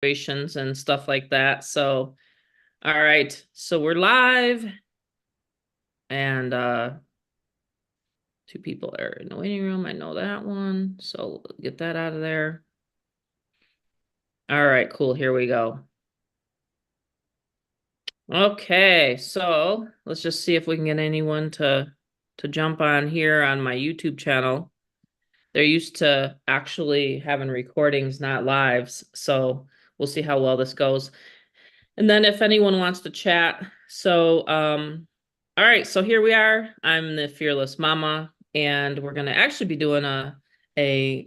evaluations and stuff like that. So, all right. So we're live and two people are in the waiting room. I know that one. So get that out of there. All right, cool. Here we go. Okay, so let's just see if we can get anyone to jump on here on my YouTube channel. They're used to actually having recordings, not lives. So we'll see how well this goes. And then if anyone wants to chat. So, all right, so here we are. I'm the Fearless Mama, and we're gonna actually be doing a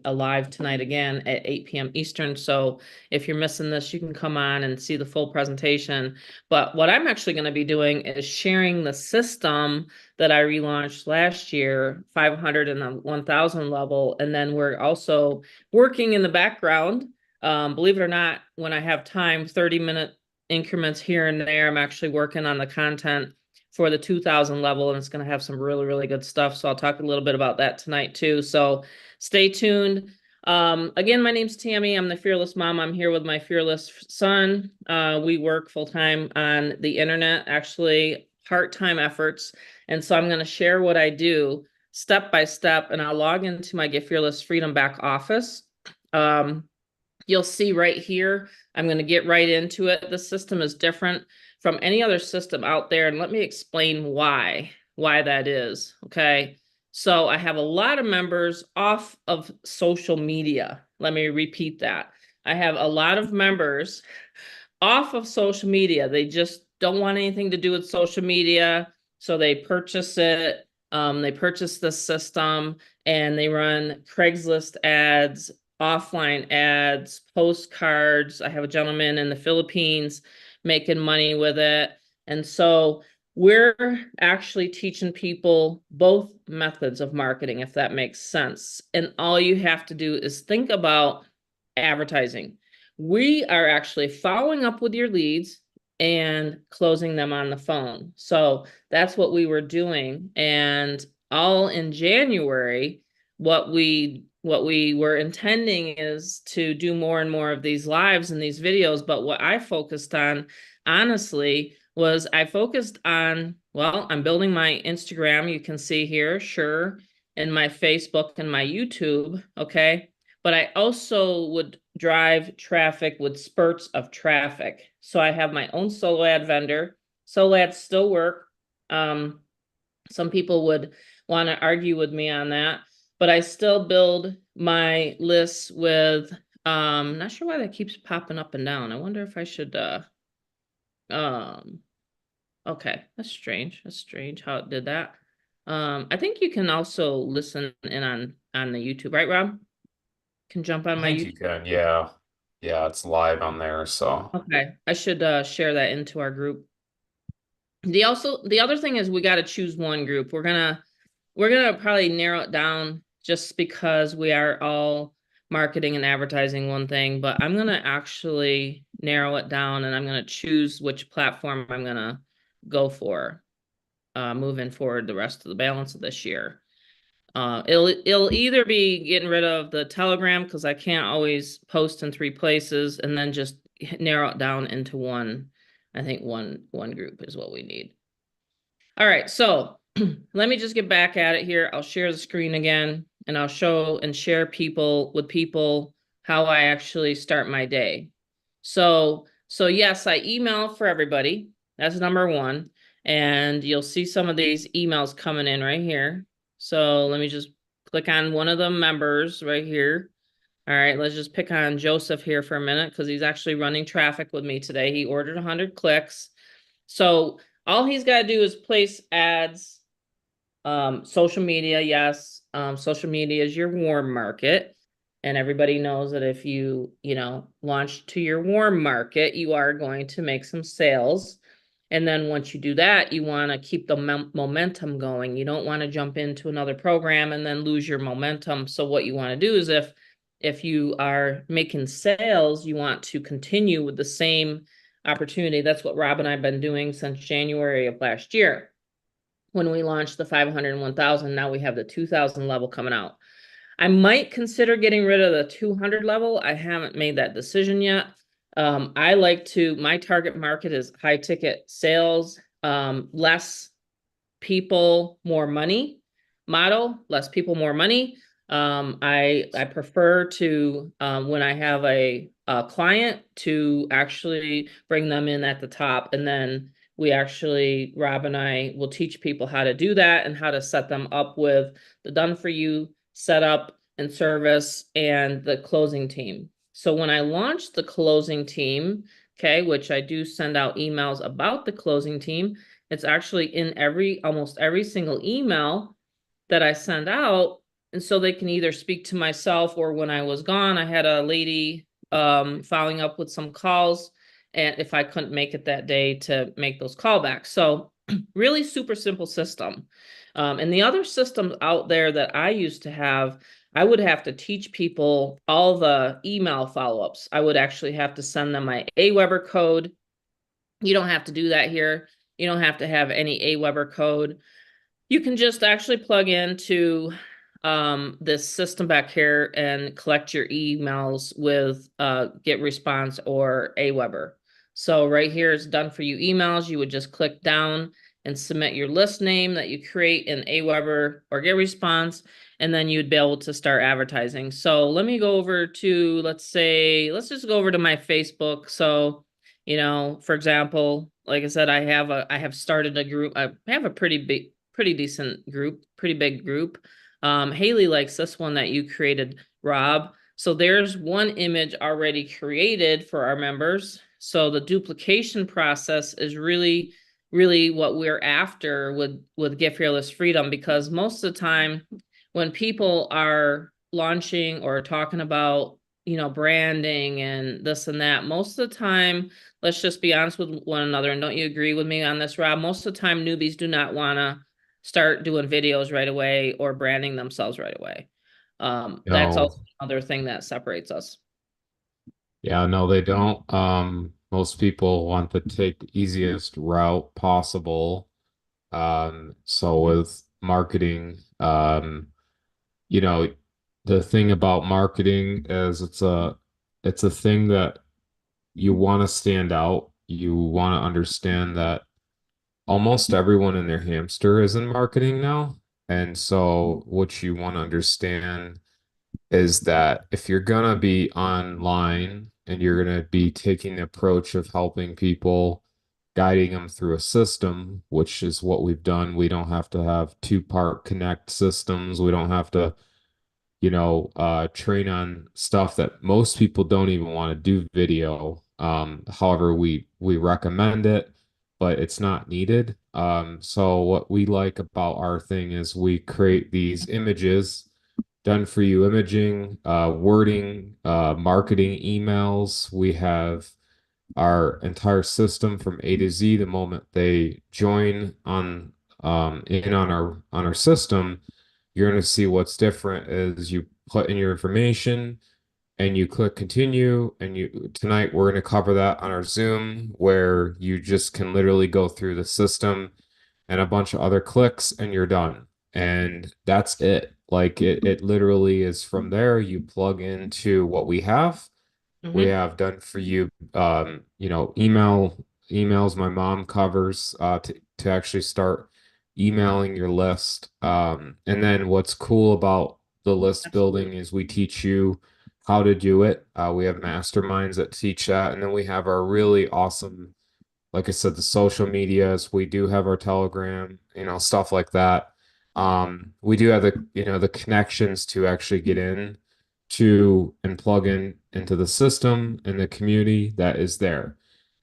live tonight again at 8 p.m. Eastern. So if you're missing this, you can come on and see the full presentation. But what I'm actually gonna be doing is sharing the system that I relaunched last year, 500 and the 1000 level. And then we're also working in the background. Believe it or not, when I have time, 30-minute increments here and there. I'm actually working on the content for the 2000 level, and it's going to have some really, really good stuff. So I'll talk a little bit about that tonight too. So stay tuned. Again, my name's Tammy. I'm the Fearless Mom. I'm here with my fearless son. We work full-time on the internet, actually part-time efforts. And so I'm going to share what I do step by step, and I'll log into my Get Fearless Freedom back office. You'll see right here, I'm going to get right into it. The system is different from any other system out there. And let me explain why that is. Okay. So I have a lot of members off of social media. Let me repeat that. I have a lot of members off of social media. They just don't want anything to do with social media. So they purchase it. They purchase this system and they run Craigslist ads, offline ads, postcards. I have a gentleman in the Philippines making money with it. And so we're actually teaching people both methods of marketing, if that makes sense. And all you have to do is think about advertising. We are actually following up with your leads and closing them on the phone. So that's what we were doing. And all in January, what we were intending is to do more and more of these lives and these videos. But what I focused on, honestly, was I focused on, well, I'm building my Instagram, you can see here, sure, and my Facebook and my YouTube, okay? But I also would drive traffic with spurts of traffic. So I have my own solo ad vendor. Solo ads still work. Some people would want to argue with me on that, but I still build my lists with, not sure why that keeps popping up and down. I wonder if I should, okay, that's strange. That's strange how it did that. I think you can also listen in on the YouTube, right, Rob? Can jump on I my think you YouTube. can, yeah. Yeah, it's live on there, so Okay, I should share that into our group. The other thing is we got to choose one group. We're gonna probably narrow it down just because we are all marketing and advertising one thing, but I'm gonna actually narrow it down and I'm gonna choose which platform I'm gonna go for moving forward the rest of the balance of this year. It'll either be getting rid of the Telegram because I can't always post in three places, and then just narrow it down into one. I think one group is what we need. All right, so let me just get back at it here. I'll share the screen again, and I'll show and share people how I actually start my day. So yes, I email for everybody. That's number one. And you'll see some of these emails coming in right here. So let me just click on one of the members right here. All right, let's just pick on Joseph here for a minute because he's actually running traffic with me today. He ordered 100 clicks. So all he's got to do is place ads, social media. Yes, social media is your warm market. And everybody knows that if you launch to your warm market, you are going to make some sales. And then once you do that, you want to keep the momentum going. You don't want to jump into another program and then lose your momentum. So what you want to do is if you are making sales, you want to continue with the same opportunity. That's what Rob and I've been doing since January of last year. When we launched the 500 and 1000, now we have the 2000 level coming out. I might consider getting rid of the 200 level. I haven't made that decision yet. I like to, my target market is high ticket sales, less people, more money model, less people, more money. I prefer to when I have a client to actually bring them in at the top, and then we actually Rob and I will teach people how to do that and how to set them up with the done for you setup and service and the closing team. So when I launched the closing team, okay, which I do send out emails about the closing team, it's actually in almost every single email that I send out. And so they can either speak to myself, or when I was gone, I had a lady following up with some calls, and if I couldn't make it that day, to make those callbacks. So really super simple system. And the other systems out there that I used to have, I would have to teach people all the email follow-ups. I would actually have to send them my Aweber code. You don't have to do that here. You don't have to have any Aweber code. You can just actually plug into this system back here and collect your emails with GetResponse or Aweber. So right here is done for you emails. You would just click down and submit your list name that you create in Aweber or GetResponse, and then you'd be able to start advertising. So let me go over to, let's just go over to my Facebook. So, for example, like I said, I have started a group. I have a pretty decent group, pretty big group. Haley likes this one that you created, Rob. So there's one image already created for our members. So the duplication process is really, really what we're after with Get Fearless Freedom, because most of the time when people are launching or talking about, branding and this and that, most of the time, let's just be honest with one another. And don't you agree with me on this, Rob? Most of the time, newbies do not want to start doing videos right away or branding themselves right away. That's No, also another thing that separates us. yeah, no, they don't. Most people want to take the easiest route possible. So with marketing, you know, the thing about marketing is it's a thing that you want to stand out. You want to understand that almost everyone and their hamster is in marketing now. And so what you want to understand is that if you're gonna be online and you're gonna be taking the approach of helping people, guiding them through a system, which is what we've done. We don't have to have two-part connect systems. We don't have to, train on stuff that most people don't even want to do video. However, we recommend it, but it's not needed. So what we like about our thing is we create these images, done for you imaging, wording, marketing emails. We have our entire system from A to Z the moment they join on in on our system. You're going to see what's different is you put in your information and you click continue, and you tonight we're going to cover that on our Zoom, where you just can literally go through the system and a bunch of other clicks and you're done. And that's it. Like it literally is from there. You plug into what we have. We Mm-hmm. have done for you, emails my mom covers to actually start emailing your list. And then what's cool about the list building Absolutely. is we teach you how to do it. We have masterminds that teach that, and then we have our really awesome, like I said, the social medias. We do have our Telegram, stuff like that. We do have the connections to actually get in to and plug in into the system and the community that is there.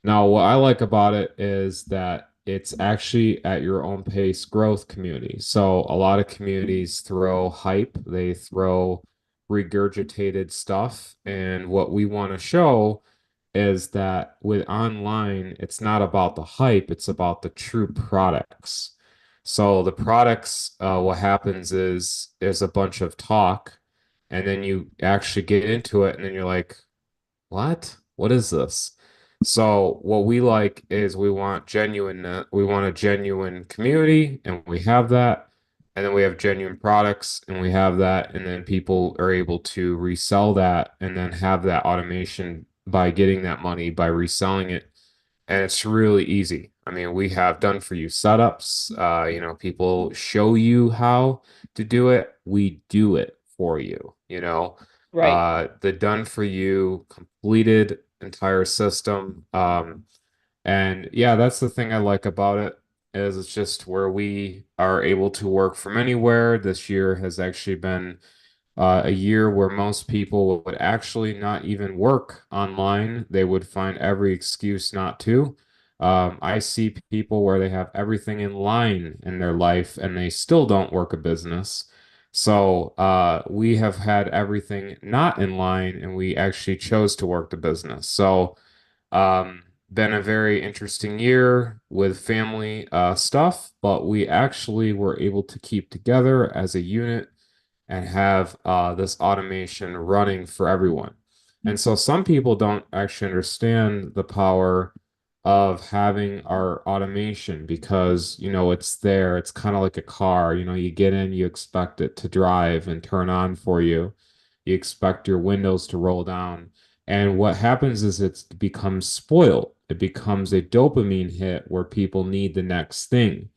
Now, what I like about it is that it's actually at your own pace growth community. So a lot of communities throw hype, they throw regurgitated stuff, and what we want to show is that with online, it's not about the hype, it's about the true products. So the products, what happens is there's a bunch of talk, and then you actually get into it, and then you're like, what? What is this? So what we like is we want a genuine community, and we have that. And then we have genuine products, and we have that, and then people are able to resell that and then have that automation by getting that money by reselling it. And it's really easy. I mean, we have done for you setups. People show you how to do it. We do it for you, Right. the done for you completed entire system. And yeah, that's the thing I like about it is it's just where we are able to work from anywhere. This year has actually been a year where most people would actually not even work online. They would find every excuse not to. I see people where they have everything in line in their life and they still don't work a business. So we have had everything not in line and we actually chose to work the business. So um, been a very interesting year with family stuff, but we actually were able to keep together as a unit and have this automation running for everyone. And so some people don't actually understand the power of having our automation because, it's there. It's kind of like a car. You get in, you expect it to drive and turn on for you. You expect your windows to roll down. And what happens is it becomes spoiled. It becomes a dopamine hit where people need the next thing.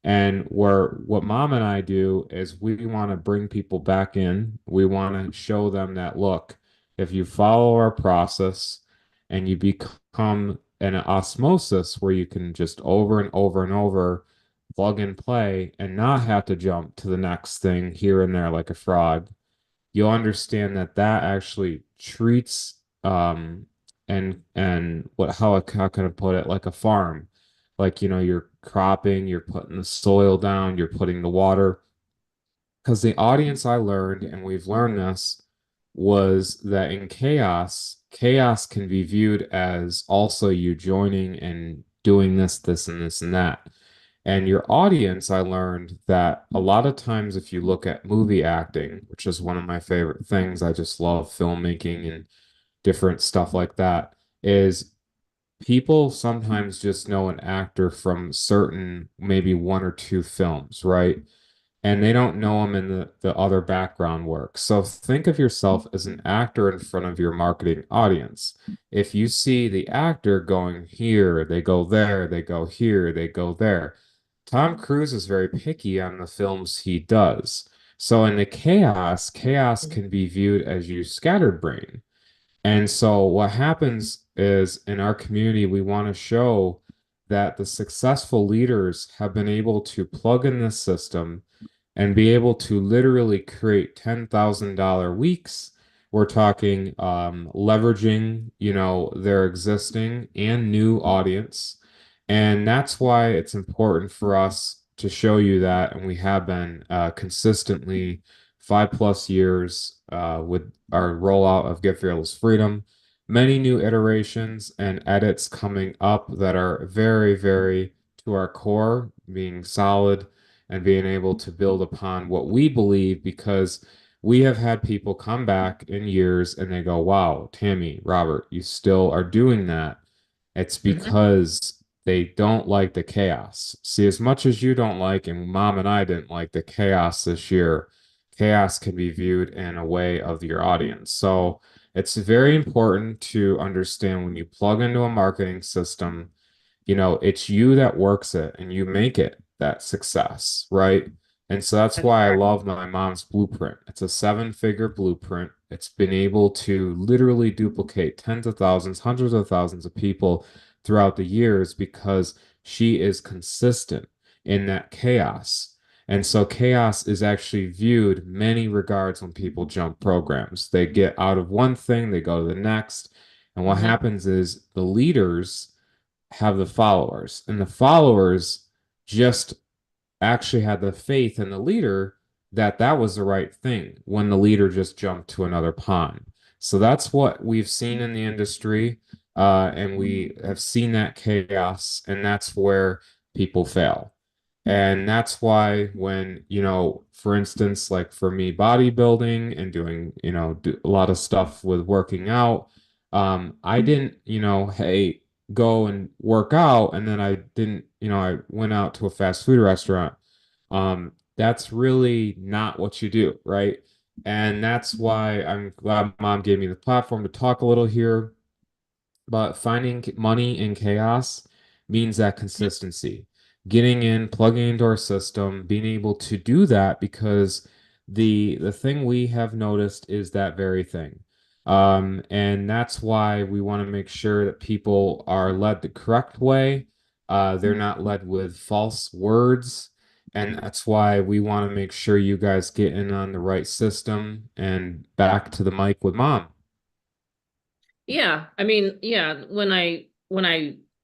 And where what mom and I do is we want to bring people back in. We want to show them that look, if you follow our process and you become an osmosis where you can just over and over and over plug and play and not have to jump to the next thing here and there like a frog, you'll understand that that actually treats and how can I put it, like a farm. Like, you're cropping, you're putting the soil down, you're putting the water. Because the audience I learned, and we've learned this, was that in chaos, chaos can be viewed as also you joining and doing this, and this, and that. And your audience, I learned that a lot of times, if you look at movie acting, which is one of my favorite things, I just love filmmaking and different stuff like that, is people sometimes just know an actor from certain, maybe one or two films, right? And they don't know him in the other background work. So think of yourself as an actor in front of your marketing audience. If you see the actor going here, they go there, they go here, they go there. Tom Cruise is very picky on the films he does. So in the chaos, chaos can be viewed as you scattered brain. And so what happens is in our community, we want to show that the successful leaders have been able to plug in this system and be able to literally create $10,000 weeks. We're talking leveraging, their existing and new audience. And that's why it's important for us to show you that. And we have been consistently 5+ years with our rollout of Get Fearless Freedom. Many new iterations and edits coming up that are very, very to our core, being solid and being able to build upon what we believe because we have had people come back in years and they go, wow, Tammy, Robert, you still are doing that. It's Hmm. because they don't like the chaos. See, as much as you don't like, and mom and I didn't like the chaos this year, chaos can be viewed in a way of your audience. So it's very important to understand when you plug into a marketing system, it's you that works it and you make it that success, right? And so that's That's why I correct. love my mom's blueprint. It's a 7-figure blueprint. It's been able to literally duplicate tens of thousands, hundreds of thousands of people throughout the years because she is consistent in that chaos. And so chaos is actually viewed many regards when people jump programs. They get out of one thing, they go to the next. And what Hmm. happens is the leaders have the followers, and the followers just actually had the faith in the leader that that was the right thing when the leader just jumped to another pond. So that's what we've seen in the industry, and we have seen that chaos, and that's where people fail. And that's why when, for instance, like for me, bodybuilding and doing, a lot of stuff with working out, I didn't, hey, go and work out and then I didn't, I went out to a fast food restaurant. That's really not what you do, right? And that's why I'm glad mom gave me the platform to talk a little here But finding money in chaos means that consistency, getting in, plugging into our system, being able to do that because the thing we have noticed is that very thing. And that's why we want to make sure that people are led the correct way. They're not led with false words. And that's why we want to make sure you guys get in on the right system and back to the mic with mom. Yeah, I mean, yeah, when I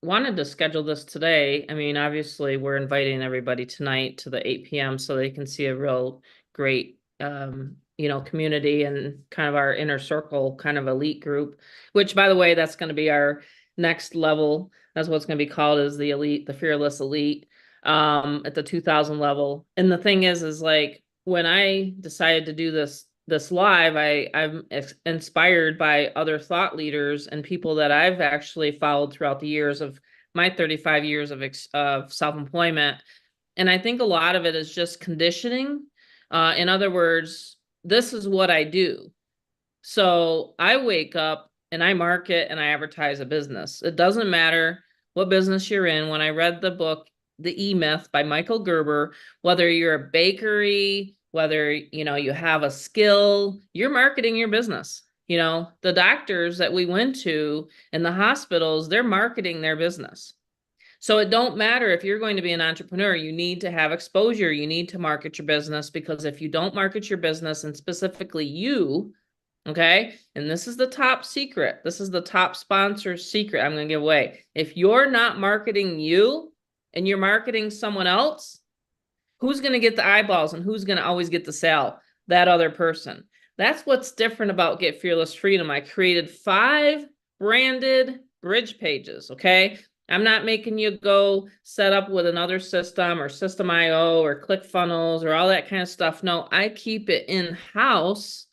wanted to schedule this today, I mean, obviously we're inviting everybody tonight to the 8 p.m. so they can see a real great community and kind of our inner circle kind of elite group, which by the way, that's going to be our next level. That's what's going to be called as the elite, the fearless elite, at the 2000 level. And the thing is like when I decided to do this live, I'm inspired by other thought leaders and people that I've actually followed throughout the years of my 35 years of self-employment. And I think a lot of it is just conditioning. In other words, this is what I do. So I wake up and I market and I advertise a business. It doesn't matter what business you're in. When I read the book, The E-Myth by Michael Gerber, whether you're a bakery, whether you have a skill, you're marketing your business. The doctors that we went to and the hospitals, they're marketing their business. So it don't matter if you're going to be an entrepreneur, you need to have exposure, you need to market your business because if you don't market your business and specifically you, okay, and this is the top secret, this is the top sponsor's secret I'm going to give away. If you're not marketing you and you're marketing someone else, who's going to get the eyeballs and who's going to always get the sale? That other person. That's what's different about Get Fearless Freedom. I created 5 branded bridge pages, okay? I'm not making you go set up with another system or System.io or ClickFunnels or all that kind of stuff. No, I keep it in-house.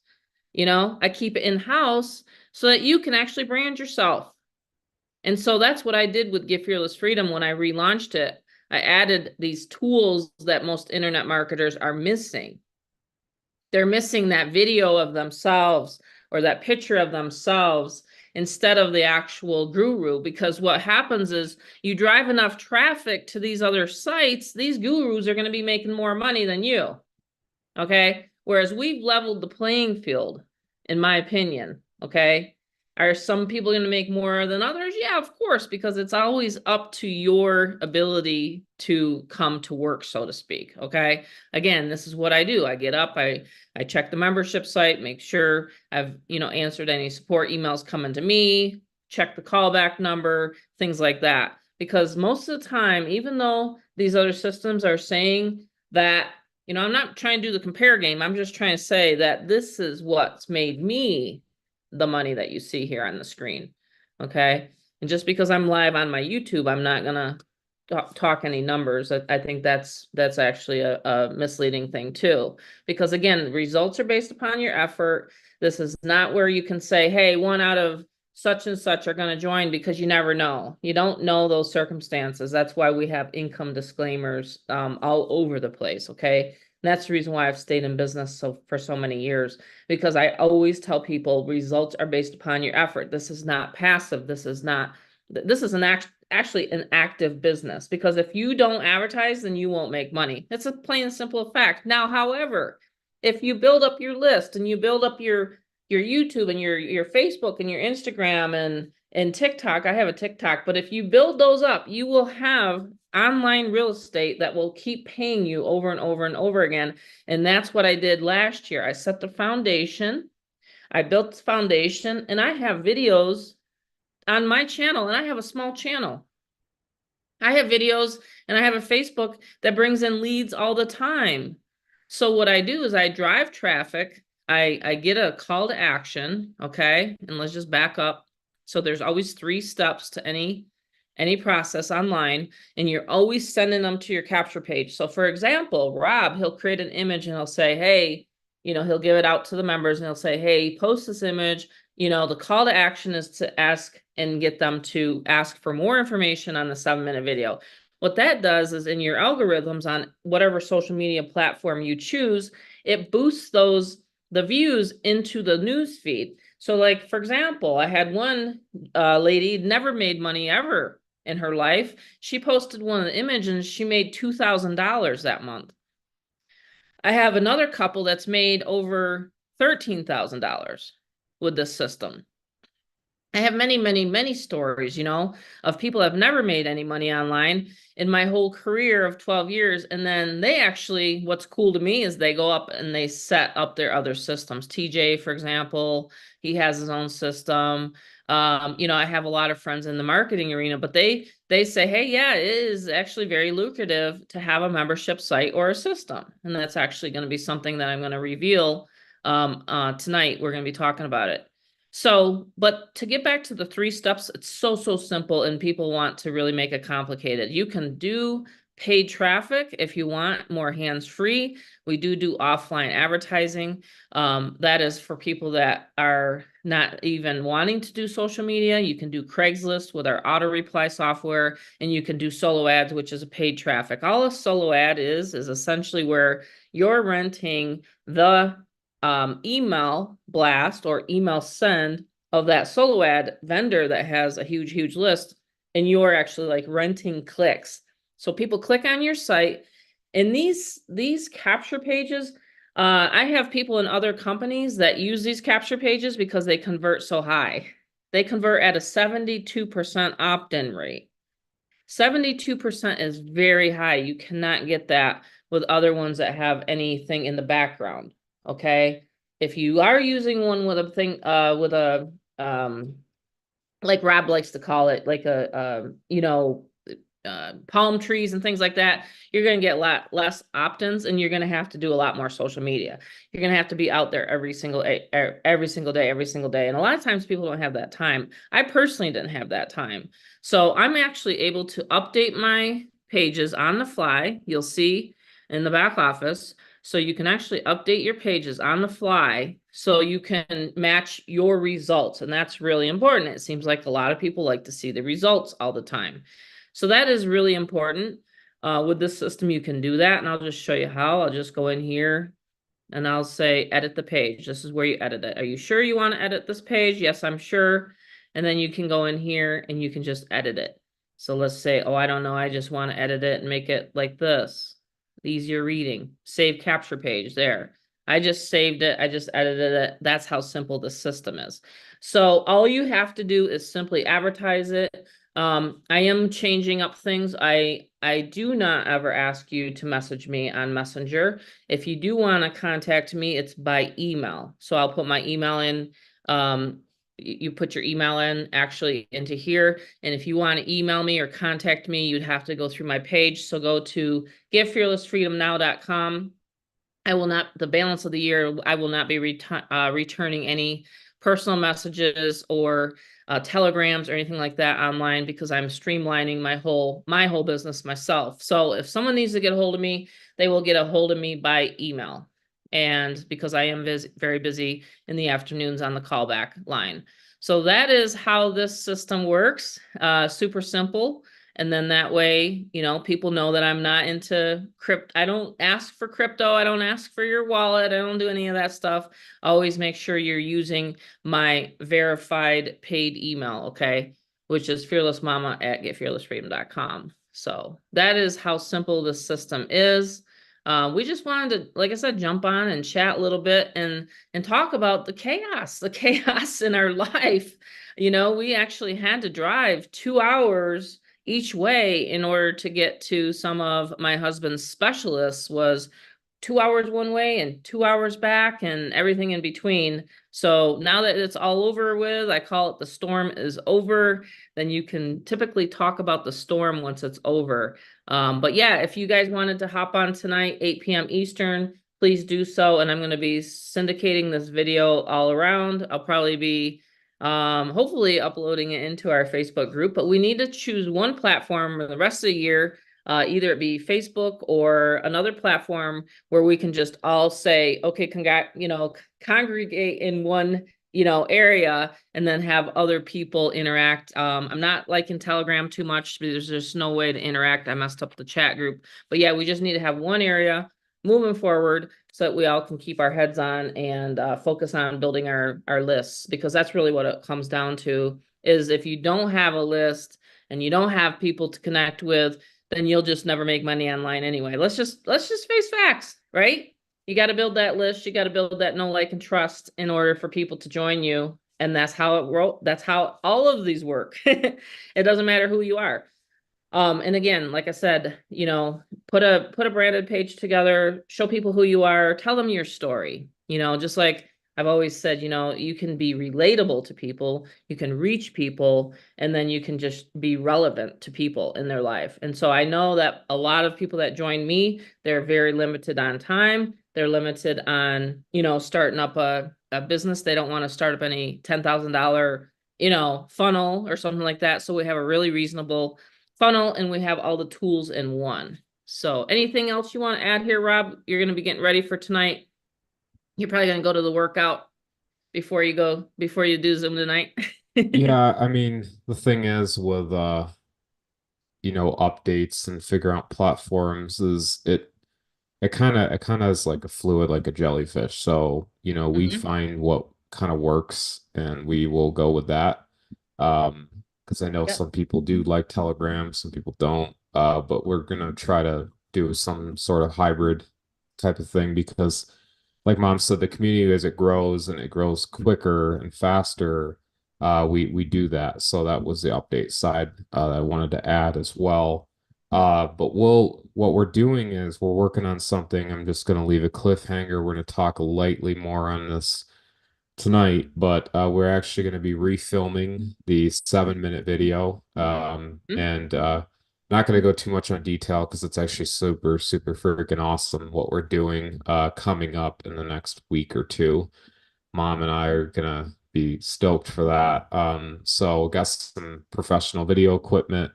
I keep it in-house so that you can actually brand yourself. And so that's what I did with Get Fearless Freedom when I relaunched it. I added these tools that most internet marketers are missing. They're missing that video of themselves or that picture of themselves instead of the actual guru. Because what happens is you drive enough traffic to these other sites, these gurus are going to be making more money than you. Okay. Whereas we've leveled the playing field, in my opinion. Okay. Are some people going to make more than others? Yeah, of course, because it's always up to your ability to come to work, so to speak. Okay. Again, this is what I do. I get up, I check the membership site, make sure I've, answered any support emails coming to me, check the callback number, things like that. Because most of the time, even though these other systems are saying that, I'm not trying to do the compare game. I'm just trying to say that this is what's made me the money that you see here on the screen. Okay. And just because I'm live on my YouTube, I'm not gonna talk any numbers. I think that's actually a misleading thing too. Because again, results are based upon your effort. This is not where you can say, hey, 1 out of such and such are going to join, because you never know. You don't know those circumstances. That's why we have income disclaimers all over the place. Okay. And that's the reason why I've stayed in business for so many years, because I always tell people results are based upon your effort. This is not passive. This is actually an active business, because if you don't advertise, then you won't make money. It's a plain and simple fact. Now, however, if you build up your list and you build up your YouTube and your Facebook and your Instagram and TikTok, I have a TikTok, but if you build those up, you will have online real estate that will keep paying you over and over and over again. And that's what I did last year. I set the foundation, I built the foundation, and I have videos on my channel, and I have a small channel. I have videos and I have a Facebook that brings in leads all the time. So what I do is I drive traffic. I get a call to action. Okay. And let's just back up. So there's always 3 steps to any process online, and you're always sending them to your capture page. So for example, Rob, he'll create an image and he'll say, hey, he'll give it out to the members and he'll say, hey, post this image. The call to action is to ask and get them to ask for more information on the 7-minute video. What that does is in your algorithms on whatever social media platform you choose, it boosts the views into the news feed. So like, for example, I had one lady never made money ever in her life. She posted one of the images and she made $2,000 that month. I have another couple that's made over $13,000 with this system. I have many, many, many stories, of people that have never made any money online in my whole career of 12 years. And then they actually, what's cool to me is they go up and they set up their other systems. TJ, for example, he has his own system. I have a lot of friends in the marketing arena, but they say, hey, yeah, it is actually very lucrative to have a membership site or a system. And that's actually going to be something that I'm going to reveal tonight. We're going to be talking about it. So, but to get back to the 3 steps, it's so, so simple and people want to really make it complicated. You can do paid traffic if you want more hands-free. We do offline advertising. That is for people that are not even wanting to do social media. You can do Craigslist with our auto reply software, and you can do solo ads, which is a paid traffic. All a solo ad is essentially where you're renting the email blast or email send of that solo ad vendor that has a huge, huge list, and you're actually like renting clicks. So people click on your site, and these capture pages, I have people in other companies that use these capture pages because they convert so high. They convert at a 72% opt-in rate. 72% is very high. You cannot get that with other ones that have anything in the background. Okay. If you are using one with a thing, with a, like Rob likes to call it, like palm trees and things like that, you're going to get a lot less opt-ins, and you're going to have to do a lot more social media. You're going to have to be out there every single day, every single day, every single day. And a lot of times people don't have that time. I personally didn't have that time. So I'm actually able to update my pages on the fly. You'll see in the back office. So you can actually update your pages on the fly so you can match your results. And that's really important. It seems like a lot of people like to see the results all the time. So that is really important. With this system, you can do that. And I'll just show you how. I'll just go in here and I'll say, edit the page. This is where you edit it. Are you sure you want to edit this page? Yes, I'm sure. And then you can go in here and you can just edit it. So let's say, oh, I don't know. I just want to edit it and make it like this. Easier reading. Save capture page there. I just saved it. I just edited it. That's how simple the system is. So all you have to do is simply advertise it. I am changing up things. I do not ever ask you to message me on Messenger. If you do want to contact me, it's by email. So I'll put my email in. You put your email in actually into here. And if you want to email me or contact me, you'd have to go through my page. So go to GetFearlessFreedomNow.com. I will not, the balance of the year, I will not be returning any personal messages or telegrams or anything like that online, because I'm streamlining my whole business myself. So if someone needs to get a hold of me, they will get a hold of me by email. And because I am very busy in the afternoons on the callback line. So that is how this system works. Super simple. And then that way, people know that I'm not into crypto. I don't ask for crypto. I don't ask for your wallet. I don't do any of that stuff. Always make sure you're using my verified paid email, okay? Which is fearlessmama@getfearlessfreedom.com. So that is how simple this system is. We just wanted to, like I said, jump on and chat a little bit and talk about the chaos in our life. We actually had to drive 2 hours each way in order to get to some of my husband's specialists. Was 2 hours one way and 2 hours back and everything in between. So now that it's all over with, I call it the storm is over. Then you can typically talk about the storm once it's over. But yeah, if you guys wanted to hop on tonight, 8 p.m. Eastern, please do so. And I'm going to be syndicating this video all around. I'll probably be hopefully uploading it into our Facebook group, but we need to choose one platform for the rest of the year. Either it be Facebook or another platform where we can just all say, okay, congregate in one, area, and then have other people interact. I'm not liking Telegram too much because there's just no way to interact. I messed up the chat group, but yeah, we just need to have one area moving forward so that we all can keep our heads on and focus on building our lists, because that's really what it comes down to. Is if you don't have a list and you don't have people to connect with, then you'll just never make money online anyway. Let's just face facts, right? You got to build that list. You got to build that know, like, and trust in order for people to join you. And that's how that's how all of these work. It doesn't matter who you are. And again, like I said, put a branded page together, show people who you are, tell them your story. Just like I've always said, you can be relatable to people, you can reach people, and then you can just be relevant to people in their life. And so I know that a lot of people that join me, they're very limited on time. They're limited on, starting up a business. They don't want to start up any $10,000, funnel or something like that. So we have a really reasonable funnel, and we have all the tools in one. So anything else you want to add here, Rob? You're going to be getting ready for tonight. You're probably going to go to the workout before you do Zoom tonight. Yeah, I mean, the thing is with updates and figure out platforms is it kind of is like a fluid, like a jellyfish. So, we Mhm. find what kind of works and we will go with that. Because I know Yep. some people do like Telegram, some people don't. But we're gonna try to do some sort of hybrid type of thing because, like Mom said, the community as it grows and it grows quicker and faster, we do that. So that was the update side that I wanted to add as well. But what we're doing is we're working on something. I'm just going to leave a cliffhanger. We're going to talk lightly more on this tonight, but we're actually going to be refilming the 7-minute video. Mhm. And not going to go too much on detail because it's actually super, super freaking awesome what we're doing coming up in the next week or two. Mom and I are gonna be stoked for that. So got some professional video equipment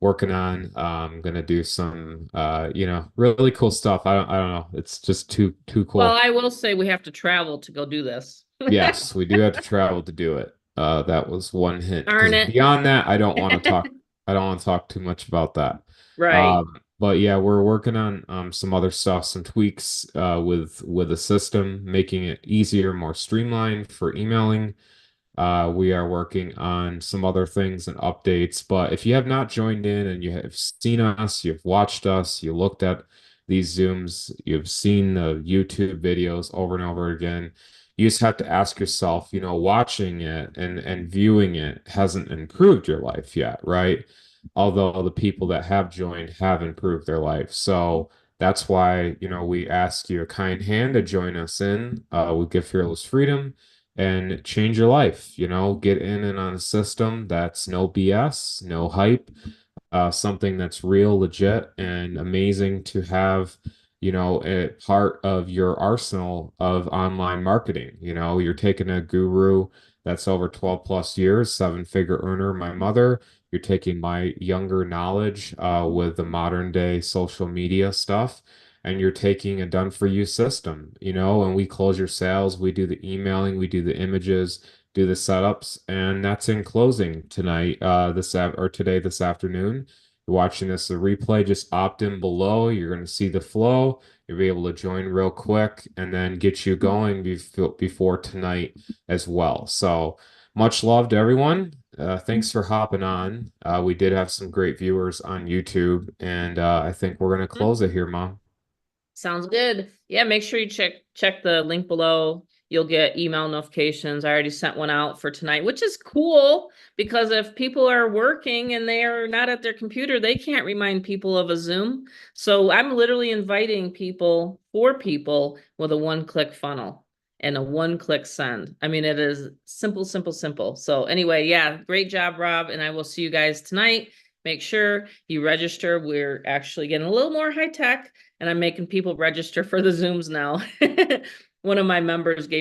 working on. Gonna do some really cool stuff. I don't know. It's just too Well, cool. I will say we have to travel to go do this. Yes, we do have to travel to do it. That was one hint Darn because it. beyond that, I don't want to talk too much about that. Right. But yeah, we're working on some other stuff, some tweaks with the system, making it easier, more streamlined for emailing. We are working on some other things and updates, but if you have not joined in and you have seen us, you've watched us, you looked at these Zooms, you've seen the YouTube videos over and over again, you just have to ask yourself, watching it and viewing it hasn't improved your life yet, right? Although the people that have joined have improved their life. So that's why, we ask you a kind hand to join us in with Get Fearless Freedom and change your life. Get in and on a system that's no BS, no hype, something that's real, legit, and amazing to have, a part of your arsenal of online marketing. You're taking a guru that's over 12 plus years, 7-figure earner, my mother. You're taking my younger knowledge with the modern day social media stuff, and you're taking a done for you system, and we close your sales, we do the emailing, we do the images, do the setups, and that's in closing tonight, or today, this afternoon. You're watching this a replay, just opt in below. You're going to see the flow. You'll be able to join real quick and then get you going before tonight as well. So much love to everyone. Thanks for hopping on. We did have some great viewers on YouTube, and I think we're going to close it here, Mom. Sounds good. Yeah, make sure you check the link below. You'll get email notifications. I already sent one out for tonight, which is cool because if people are working and they are not at their computer, they can't remind people of a Zoom. So I'm literally inviting people, 4 people, with a one-click funnel and a one-click send. I mean, it is simple, simple, simple. So anyway, yeah, great job, Rob. And I will see you guys tonight. Make sure you register. We're actually getting a little more high tech, and I'm making people register for the Zooms now. One of my members gave